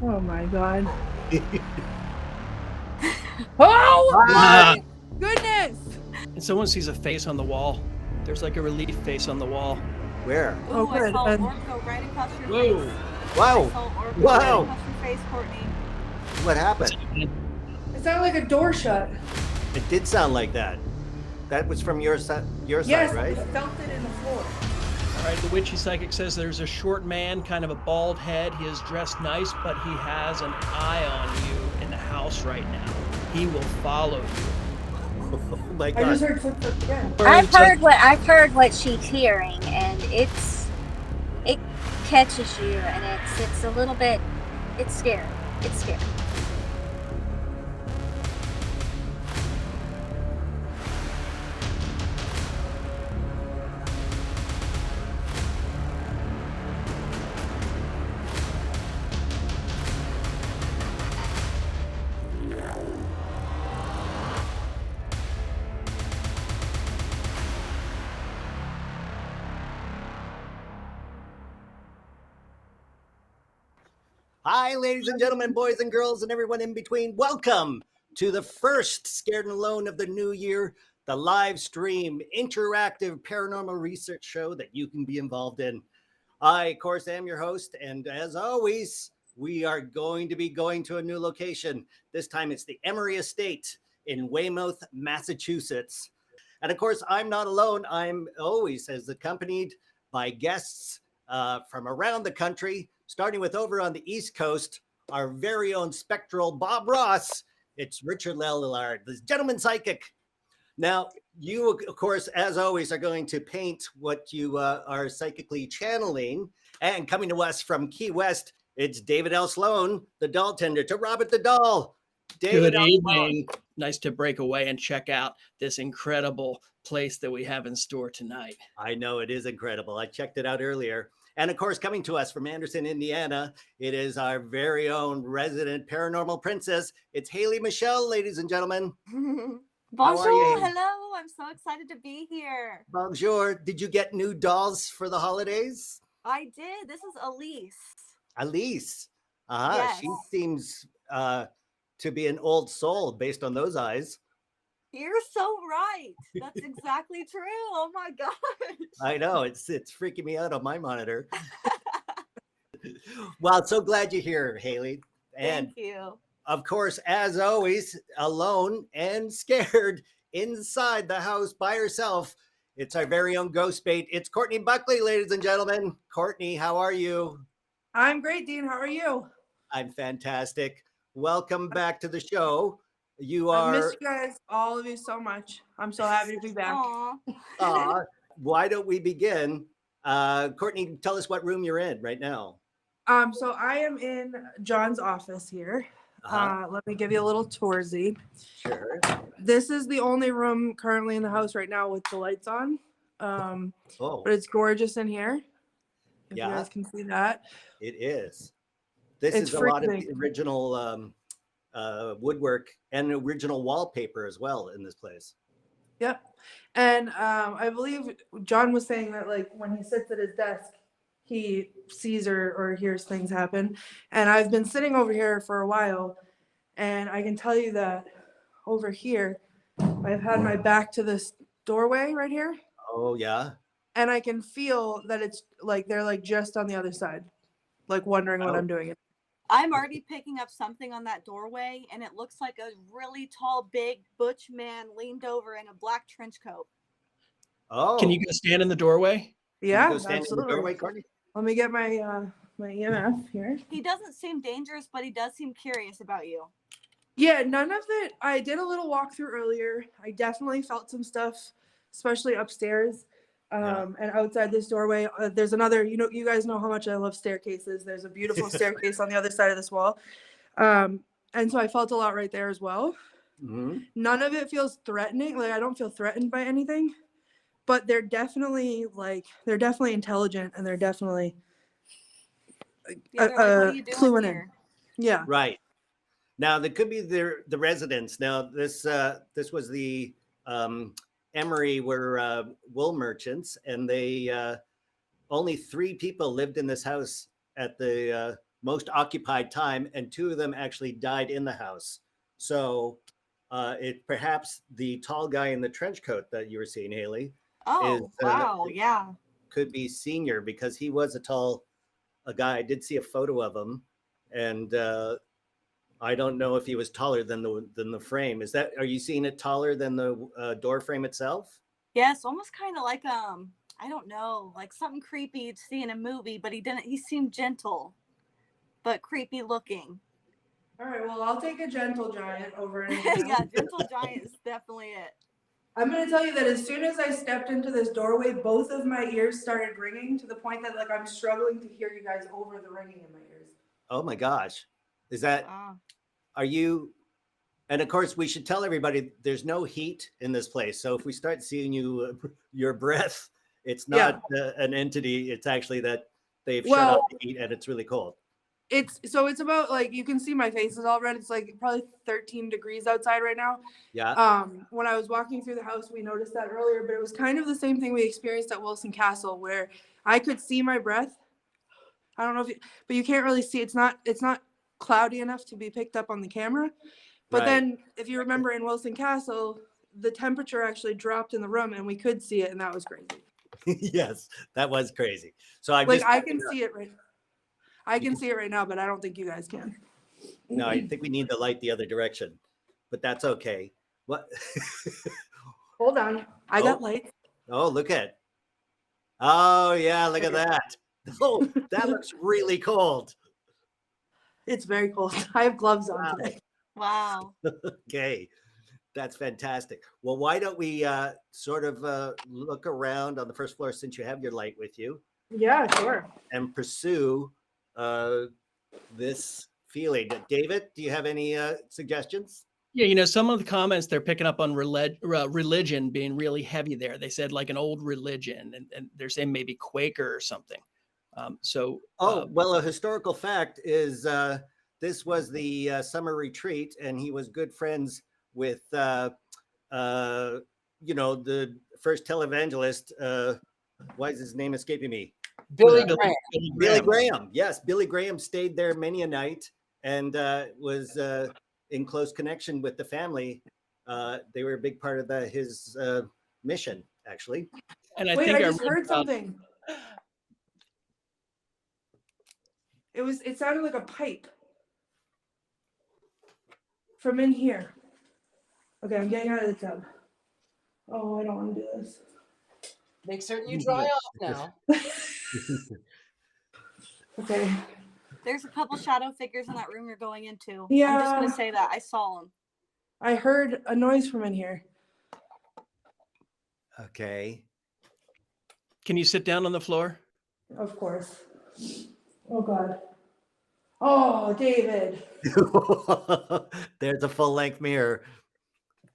Oh my god. Oh my goodness! And someone sees a face on the wall. There's like a relief face on the wall. Where? Ooh, Oh, I good. saw an orc go right across your Whoa. face. Wow. I saw an orc go Wow. right across your face, Courtney. What happened? It sounded like a door shut. It did sound like that. That was from your side, Yes, right? I felt it in the floor. All right, the witchy psychic says there's a short man, kind of a bald head. He is dressed nice, but he has an eye on you in the house right now. He will follow you. Oh my I God. just heard footsteps again. I've heard what she's hearing, and it catches you, and it's a little bit, it's scary. It's scary. Hi, ladies and gentlemen, boys and girls, and everyone in between. Welcome to the first Scared and Alone of the new year, the live stream interactive paranormal research show that you can be involved in. I, of course, am your host, and as always, we are going to be going to a new location. This time it's the Emery Estate in Weymouth, Massachusetts. And of course, I'm not alone. I'm always as accompanied by guests from around the country, starting with over on the East Coast, our very own spectral Bob Ross. It's Richard-Lael Lillard, the gentleman psychic. Now, you, of course, as always, are going to paint what you are psychically channeling. And coming to us from Key West, it's David L. Sloan, the doll tender, to Robert the doll. David Good evening. Nice to break away and check out this incredible place that we have in store tonight. I know, it is incredible. I checked it out earlier. And of course, coming to us from Anderson, Indiana, it is our very own resident paranormal princess. It's Haley Michelle, ladies and gentlemen. Bonjour, hello. I'm so excited to be here. Bonjour. Did you get new dolls for the holidays? I did. This is Elise. Elise. Yes. She seems to be an old soul based on those eyes. You're so right. That's exactly true. Oh my gosh. I know, it's freaking me out on my monitor. Well, so glad you're here, Haley. And thank you. Of course, as always, alone and scared inside the house by herself. It's our very own ghost bait. It's Courtney Buckley, ladies and gentlemen. Courtney, how are you? I'm great, Dean. How are you? I'm fantastic. Welcome back to the show. I miss you guys, all of you, so much. I'm so happy to be back. Why don't we begin? Courtney, tell us what room you're in right now. So I am in John's office here. Let me give you a little toursy. Sure. This is the only room currently in the house right now with the lights on. But it's gorgeous in here. If you guys can see that. It is. This is a lot of the original woodwork and original wallpaper as well in this place. Yep. And I believe John was saying that like when he sits at his desk, he sees or hears things happen. And I've been sitting over here for a while, and I can tell you that over here, I've had my back to this doorway right here. Oh, yeah. And I can feel that it's like they're like just on the other side, like wondering what I'm doing. I'm already picking up something on that doorway, and it looks like a really tall, big butch man leaned over in a black trench coat. Oh. Can you go stand in the doorway? Yeah, go stand absolutely. in the doorway, Courtney? Let me get my my EMF here. He doesn't seem dangerous, but he does seem curious about you. Yeah, none of it. I did a little walkthrough earlier. I definitely felt some stuff, especially upstairs. And outside this doorway, there's another, you guys know how much I love staircases. There's a beautiful staircase on the other side of this wall. And so I felt a lot right there as well. Mm-hmm. None of it feels threatening. Like I don't feel threatened by anything, but they're definitely intelligent, and they're definitely cluing in. Yeah. Right. Now there could be the residents. Now this was the Emery were wool merchants, and they only 3 people lived in this house at the most occupied time, and 2 of them actually died in the house. So it perhaps the tall guy in the trench coat that you were seeing, Haley, Oh, wow. Yeah. could be Senior, because he was a guy. I did see a photo of him, and I don't know if he was taller than the frame. Are you seeing it taller than the door frame itself? Yes, almost kind of like I don't know, like something creepy you'd see in a movie, but he seemed gentle, but creepy looking. All right, well, I'll take a gentle giant over anything Yeah, else. gentle giant is definitely it. I'm going to tell you that as soon as I stepped into this doorway, both of my ears started ringing to the point that like I'm struggling to hear you guys over the ringing in my ears. Oh my gosh. Is that, Wow. are you, and of course we should tell everybody there's no heat in this place. So if we start seeing your breath, it's not an entity. It's actually that they've shut off the heat and it's really cold. It's about like, you can see my face is all red. It's like probably 13 degrees outside right now. Yeah. When I was walking through the house, we noticed that earlier, but it was kind of the same thing we experienced at Wilson Castle, where I could see my breath. I don't know but you can't really see. It's not cloudy enough to be picked up on the camera. But then if you remember in Wilson Castle, the temperature actually dropped in the room and we could see it, and that was crazy. Yes, that was crazy. So I can see it right. I can see it right now, but I don't think you guys can. No, I think we need the light the other direction, but that's okay. What? Hold on. I got light. Oh, look at. Oh, yeah, look at that. Oh, that looks really cold. It's very cold. I have gloves on today. Wow. Okay, that's fantastic. Well, why don't we sort of look around on the first floor, since you have your light with you? Yeah, sure. And pursue this feeling. David, do you have any suggestions? Yeah, some of the comments they're picking up on religion being really heavy there. They said like an old religion, and they're saying maybe Quaker or something. Well, a historical fact is this was the summer retreat, and he was good friends with, the first televangelist. Why is his name escaping me? Billy Graham. Billy Graham. Yes, Billy Graham stayed there many a night and was in close connection with the family. They were a big part of his mission, actually. And I just heard something. It sounded like a pipe from in here. Okay, I'm getting out of the tub. Oh, I don't want to do this. Make certain you dry off now. Okay. There's a couple shadow figures in that room you're going into. Yeah. I'm just going to say that. I saw them. I heard a noise from in here. Okay. Can you sit down on the floor? Of course. Oh, God. Oh, David. There's a full-length mirror.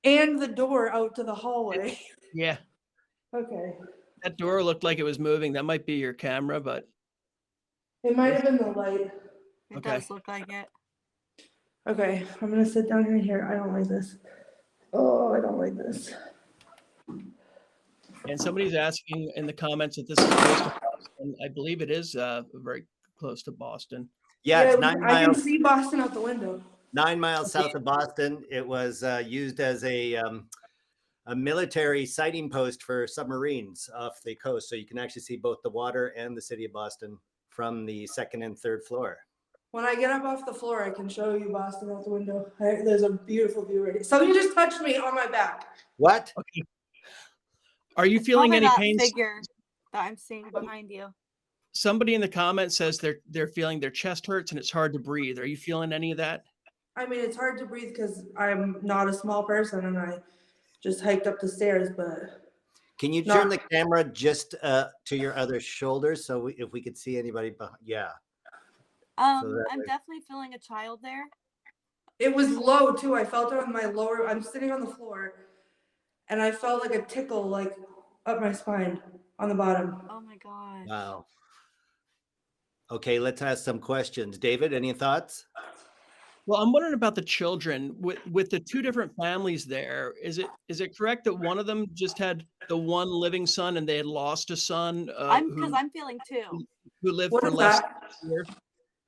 And the door out to the hallway. Yeah. Okay. That door looked like it was moving. That might be your camera, but It might have been the light. It Okay. does look like it. Okay, I'm going to sit down here. I don't like this. Oh, I don't like this. and somebody's asking in the comments if this is close to Boston. I believe it is very close to Boston. Yeah, it's 9 I can miles. see Boston out the window. 9 miles south of Boston. It was used as a military sighting post for submarines off the coast. So you can actually see both the water and the city of Boston from the second and third floor. When I get up off the floor, I can show you Boston out the window. There's a beautiful view right here. Somebody just touched me on my back. What? Okay. Are you feeling Probably any that pain? figure that I'm seeing behind you. Somebody in the comments says they're feeling their chest hurts and it's hard to breathe. Are you feeling any of that? I mean, it's hard to breathe because I'm not a small person and I just hiked up the stairs, but. Can you turn the camera just to your other shoulder so if we could see anybody behind? Yeah. I'm definitely feeling a child there. It was low too. I felt it on my lower, I'm sitting on the floor and I felt like a tickle like up my spine on the bottom. Oh my God. Wow. Okay, let's ask some questions. David, any thoughts? Well, I'm wondering about the children with the two different families there. Is it correct that one of them just had the one living son and they had lost a son? Because I'm feeling two. Who lived What for is less that? than a year?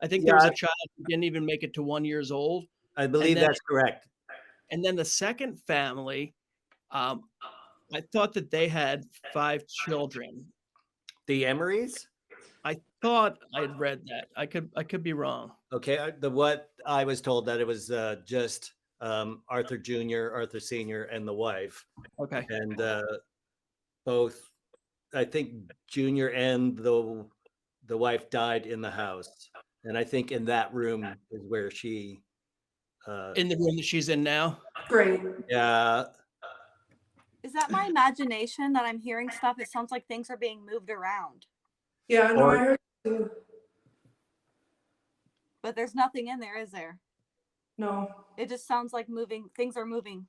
I think there was Yeah. a child who didn't even make it to 1 year old. I believe then- that's correct. And then the second family, I thought that they had 5 children. The Emerys? I thought I'd read that. I could be wrong. Okay, what I was told that it was just Arthur Jr., Arthur Sr., and the wife. Okay. And both, I think Junior and the wife died in the house. And I think in that room is where she In the room that she's in now. Great. yeah. Is that my imagination that I'm hearing stuff? It sounds like things are being moved around, Yeah, no, Or- I heard you. but there's nothing in there, is there? No. It just sounds like moving. Things are moving.